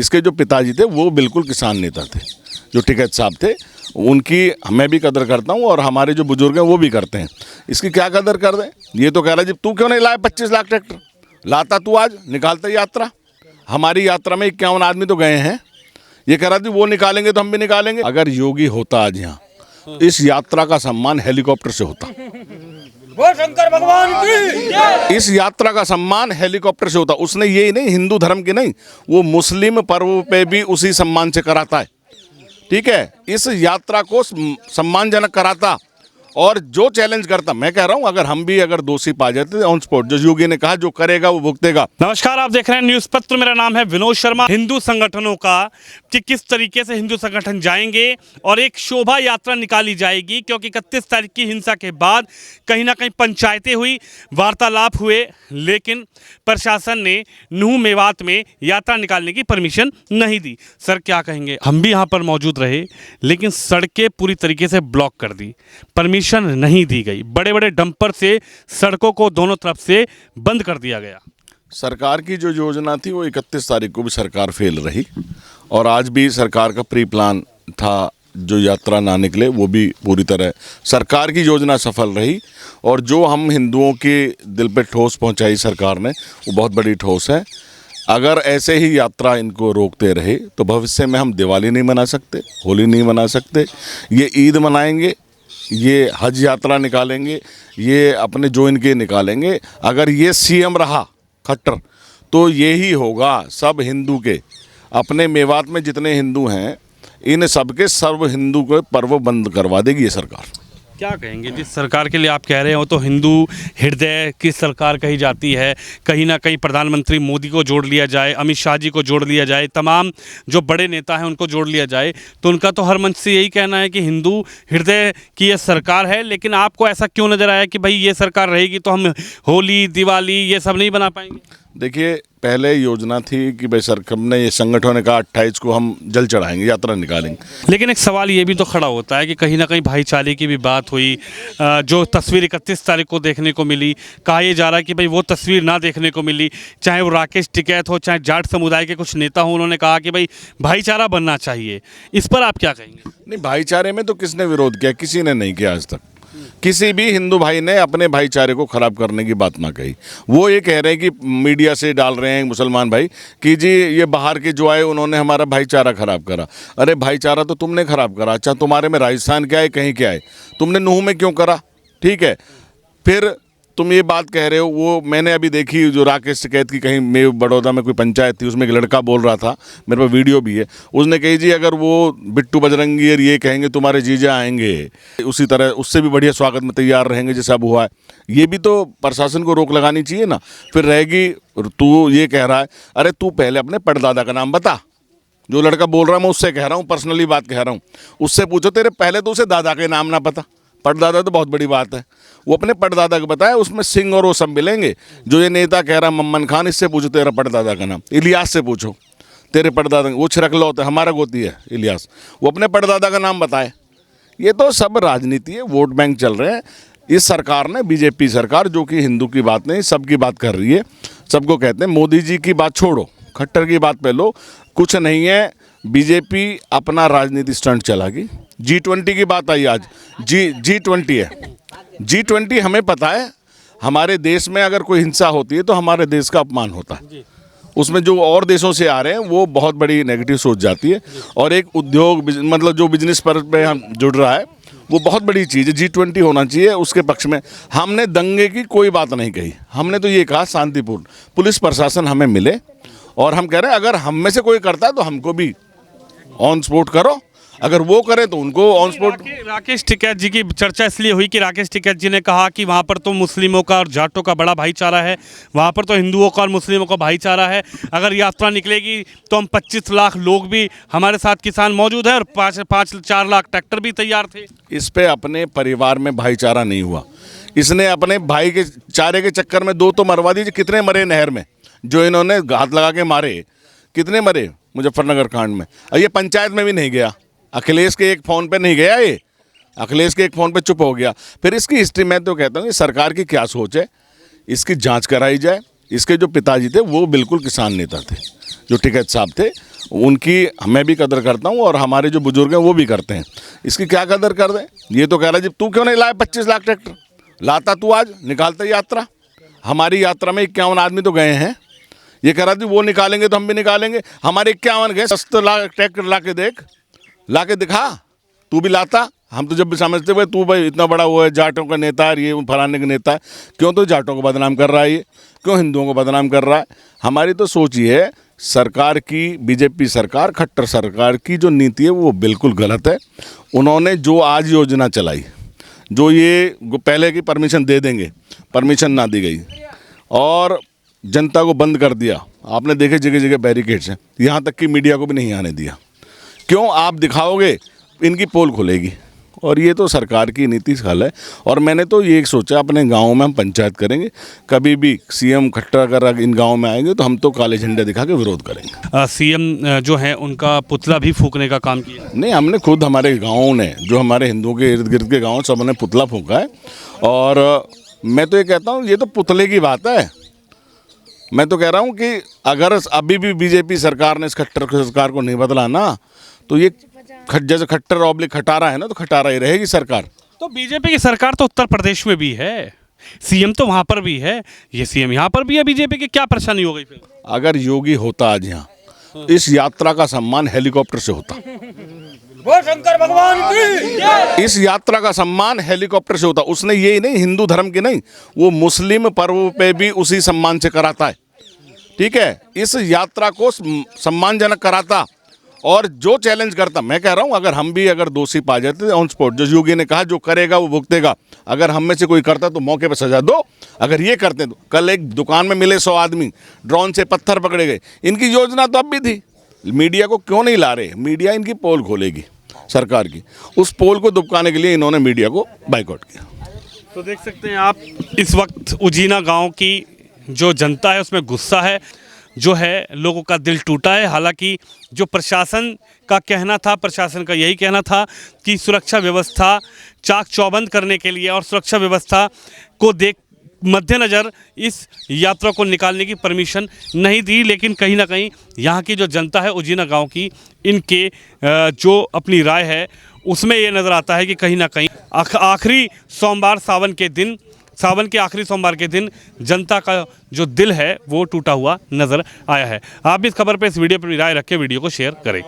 इसके जो पिताजी थे वो बिल्कुल किसान नेता थे, जो टिकैत साहब थे, उनकी मैं भी कदर करता हूँ और हमारे जो बुजुर्ग हैं वो भी करते हैं। इसकी क्या कदर कर दें? ये तो कह रहा है जी तू क्यों नहीं लाया 25 लाख ट्रैक्टर, लाता तू आज, निकालता यात्रा। हमारी यात्रा में 51 आदमी तो गए हैं, ये कह रहा थी वो निकालेंगे तो हम भी निकालेंगे। अगर योगी होता आज यहाँ, इस यात्रा का सम्मान हेलीकॉप्टर से होता, वो शंकर भगवान की इस यात्रा का सम्मान हेलीकॉप्टर से होता। उसने ये नहीं, हिंदू धर्म की नहीं, वो मुस्लिम पर्व पे भी उसी सम्मान से कराता है, ठीक है। इस यात्रा को सम्मानजनक कराता और जो चैलेंज करता, मैं कह रहा हूं अगर हम भी अगर दोषी पा जाते ऑन स्पॉट, जो योगी ने कहा जो करेगा वो भुगतेगा। नमस्कार, आप देख रहे हैं न्यूज़ पत्र। मेरा नाम है विनोद शर्मा। हिंदू संगठनों का कि किस तरीके से हिंदू संगठन जाएंगे और एक शोभा यात्रा निकाली जाएगी, क्योंकि 31 तारीख की हिंसा के बाद कहीं ना कहीं पंचायतें हुई, वार्तालाप हुए, लेकिन प्रशासन ने नूह मेवात में यात्रा निकालने की परमिशन नहीं दी। सर क्या कहेंगे? हम भी यहाँ पर मौजूद रहे लेकिन सड़कें पूरी तरीके से ब्लॉक कर दी, परमिशन नहीं दी गई, बड़े बड़े डंपर से सड़कों को दोनों तरफ से बंद कर दिया गया। सरकार की जो योजना थी वो 31 तारीख को भी सरकार फेल रही और आज भी सरकार का प्री प्लान था जो यात्रा ना निकले, वो भी पूरी तरह सरकार की योजना सफल रही। और जो हम हिंदुओं के दिल पे ठोस पहुंचाई सरकार ने, वो बहुत बड़ी ठोस है। अगर ऐसे ही यात्रा इनको रोकते रहे तो भविष्य में हम दिवाली नहीं मना सकते, होली नहीं मना सकते, ये ईद मनाएंगे, ये हज यात्रा निकालेंगे, ये अपने जो इनके निकालेंगे। अगर ये सीएम रहा खट्टर तो यही होगा, सब हिंदू के, अपने मेवात में जितने हिंदू हैं इन सब के सर्व हिंदू को पर्व बंद करवा देगी ये सरकार। क्या कहेंगे जिस सरकार के लिए आप कह रहे हो तो हिंदू हृदय की सरकार कही जाती है, कहीं ना कहीं प्रधानमंत्री मोदी को जोड़ लिया जाए, अमित शाह जी को जोड़ लिया जाए, तमाम जो बड़े नेता हैं उनको जोड़ लिया जाए, तो उनका तो हर मंच से यही कहना है कि हिंदू हृदय की ये सरकार है। लेकिन आपको ऐसा क्यों नज़र आया कि भाई ये सरकार रहेगी तो हम होली दिवाली ये सब नहीं बना पाएंगे? देखिए, पहले योजना थी कि भाई सर हमने ये संगठन ने कहा 28 को हम जल चढ़ाएंगे, यात्रा निकालेंगे। लेकिन एक सवाल ये भी तो खड़ा होता है कि कहीं ना कहीं भाईचारे की भी बात हुई। जो तस्वीर 31 तारीख को देखने को मिली, कहा यह जा रहा है कि भाई वो तस्वीर ना देखने को मिली, चाहे वो राकेश टिकैत हो, चाहे जाट समुदाय के कुछ नेता हो, उन्होंने कहा कि भाई भाईचारा बनना चाहिए। इस पर आप क्या कहेंगे? नहीं, भाईचारे में तो किसने विरोध किया? किसी ने नहीं किया आज तक। किसी भी हिंदू भाई ने अपने भाईचारे को खराब करने की बात ना कही। वो ये कह रहे हैं कि मीडिया से डाल रहे हैं मुसलमान भाई कि जी ये बाहर के जो आए उन्होंने हमारा भाईचारा खराब करा। अरे भाईचारा तो तुमने खराब करा। अच्छा, तुम्हारे में राजस्थान क्या है, कहीं क्या है, तुमने नूह में क्यों करा? ठीक है, फिर तुम ये बात कह रहे हो, वो मैंने अभी देखी जो राकेश टिकैत की कहीं में बड़ौदा में कोई पंचायत थी, उसमें एक लड़का बोल रहा था, मेरे पास वीडियो भी है, उसने कही जी अगर वो बिट्टू बजरंगी और ये कहेंगे तुम्हारे जीजा आएंगे, उसी तरह उससे भी बढ़िया स्वागत में तैयार रहेंगे जैसा अब हुआ है। ये भी तो प्रशासन को रोक लगानी चाहिए ना। फिर रहेगी, तू ये कह रहा है, अरे तू पहले अपने परदादा का नाम बता। जो लड़का बोल रहा है मैं उससे कह रहा हूँ, पर्सनली बात कह रहा हूँ, उससे पूछो तेरे पहले तो उसे दादा के नाम ना पता। परदादा तो बहुत बड़ी बात है, वो अपने परदादा को बताया, उसमें सिंह और वो सब मिलेंगे। जो ये नेता कह रहा मम्मन खान, इससे पूछो तेरा परदादा का नाम। इलियास से पूछो तेरे परदादा, वो छिरकला होता है, हमारा गोती है इलियास, वो अपने परदादा का नाम बताए। ये तो सब राजनीति है, वोट बैंक चल रहे हैं। इस सरकार ने, बीजेपी सरकार, जो कि हिंदू की बात नहीं सबकी बात कर रही है, सबको कहते हैं मोदी जी की बात छोड़ो, खट्टर की बात पे लो, कुछ नहीं है। बीजेपी अपना राजनीति स्टंट चलागी। G20 की बात आई आज, G20 है, G20 हमें पता है हमारे देश में अगर कोई हिंसा होती है तो हमारे देश का अपमान होता है। उसमें जो और देशों से आ रहे हैं वो बहुत बड़ी नेगेटिव सोच जाती है। और एक उद्योग मतलब जो बिजनेस पर पे हम जुड़ रहा है वो बहुत बड़ी चीज़ है। G20 होना चाहिए उसके पक्ष में। हमने दंगे की कोई बात नहीं कही, हमने तो ये कहा शांतिपूर्ण पुलिस प्रशासन हमें मिले। और हम कह रहे हैं अगर हम में से कोई करता है तो हमको भी ऑन स्पॉट करो, अगर वो करे तो उनको ऑन स्पॉट। राकेश टिकैत जी की चर्चा इसलिए हुई कि राकेश टिकैत जी ने कहा कि वहाँ पर तो मुस्लिमों का और जाटों का बड़ा भाईचारा है, वहाँ पर तो हिंदुओं का और मुस्लिमों का भाईचारा है। अगर यात्रा निकलेगी तो हम 25 लाख लोग भी हमारे साथ किसान मौजूद है और 4 लाख ट्रैक्टर भी तैयार थे। इस पे अपने परिवार में भाईचारा नहीं हुआ। इसने अपने भाई के चारे के चक्कर में 2 तो मरवा दीजिए। कितने मरे नहर में, जो इन्होंने हाथ लगा के मारे, कितने मरे मुजफ्फरनगर कांड में। ये पंचायत में भी नहीं गया, अखिलेश के एक फ़ोन पे नहीं गया, ये अखिलेश के एक फ़ोन पे चुप हो गया। फिर इसकी हिस्ट्री मैं तो कहता हूँ ये सरकार की क्या सोच है, इसकी जांच कराई जाए। इसके जो पिताजी थे वो बिल्कुल किसान नेता थे, जो टिकैत साहब थे, उनकी मैं भी कदर करता हूँ और हमारे जो बुजुर्ग हैं वो भी करते हैं। इसकी क्या कदर कर दें? ये तो कह रहा है जी तू क्यों नहीं लाया 25 लाख ट्रैक्टर, लाता तू आज निकालता यात्रा। हमारी यात्रा में 51 आदमी तो गए हैं। ये कह रहा थी वो निकालेंगे तो हम भी निकालेंगे। हमारे 51 गए। 70 लाख ट्रैक्टर ला के देख, ला के दिखा, तू भी लाता। हम तो जब भी समझते हुए तू भाई इतना बड़ा वो है, जाटों का नेता है, ये फलाने का नेता है, क्यों तो जाटों को बदनाम कर रहा है, ये क्यों हिंदुओं को बदनाम कर रहा है? हमारी तो सोच ये है, सरकार की, बीजेपी सरकार, खट्टर सरकार की जो नीति है वो बिल्कुल गलत है। उन्होंने जो आज योजना चलाई, जो ये पहले की परमिशन दे देंगे, परमिशन ना दी गई और जनता को बंद कर दिया। आपने देखे जगह जगह बैरिकेड्स हैं, यहाँ तक कि मीडिया को भी नहीं आने दिया। क्यों? आप दिखाओगे इनकी पोल खुलेगी, और ये तो सरकार की नीति हल है। और मैंने तो ये सोचा अपने गाँव में हम पंचायत करेंगे, कभी भी सीएम खट्टर अगर इन गाँव में आएंगे तो हम तो काले झंडे दिखा के विरोध करेंगे। सीएम जो है उनका पुतला भी फूकने का काम किया? नहीं, हमने खुद, हमारे गाँव ने, जो हमारे हिंदुओं के इर्द गिर्द के गाँव, सब ने पुतला फूका है। और मैं तो ये कहता हूँ ये तो पुतले की बात है। मैं तो कह रहा हूँ कि अगर अभी भी बीजेपी सरकार ने इस खट्टर सरकार को नहीं बदला ना, तो ये जैसे खट्टर ऑब्लिक खटारा है ना, तो खटारा ही रहेगी सरकार। तो बीजेपी की सरकार तो उत्तर प्रदेश में भी है, सीएम तो वहां पर भी है, ये सीएम यहाँ पर भी है बीजेपी की, क्या परेशानी हो गई फिर? अगर योगी होता आज यहाँ, इस यात्रा का सम्मान हेलीकॉप्टर से होता। वो शंकर भगवान की इस यात्रा का सम्मान हेलीकॉप्टर से होता। उसने ये ही नहीं, हिंदू धर्म की नहीं, वो मुस्लिम पर्व पे भी उसी सम्मान से कराता है। ठीक है, इस यात्रा को सम्मानजनक कराता और जो चैलेंज करता। मैं कह रहा हूँ अगर हम भी अगर दोषी पा जाते ऑन स्पॉट, जो योगी ने कहा जो करेगा वो भुगतेगा, अगर हम में से कोई करता तो मौके पर सजा दो। अगर ये करते तो कल एक दुकान में मिले 100 आदमी, ड्रोन से पत्थर पकड़े गए। इनकी योजना तो अब भी थी। मीडिया को क्यों नहीं ला रहे? मीडिया इनकी पोल खोलेगी सरकार की, उस पोल को दुबकाने के लिए इन्होंने मीडिया को बाइकआउट किया। तो देख सकते हैं आप, इस वक्त उजीना गांव की जो जनता है उसमें गुस्सा है, जो है लोगों का दिल टूटा है। हालांकि जो प्रशासन का कहना था, प्रशासन का यही कहना था कि सुरक्षा व्यवस्था चाक चौबंद करने के लिए और सुरक्षा व्यवस्था को मद्देनज़र इस यात्रा को निकालने की परमिशन नहीं दी। लेकिन कहीं ना कहीं यहाँ की जो जनता है उजीना गांव की, इनके जो अपनी राय है उसमें ये नज़र आता है कि कहीं ना कहीं आखिरी सोमवार, सावन के आखिरी सोमवार के दिन जनता का जो दिल है वो टूटा हुआ नज़र आया है। आप भी इस खबर पे, इस वीडियो पर राय रख के वीडियो को शेयर करें।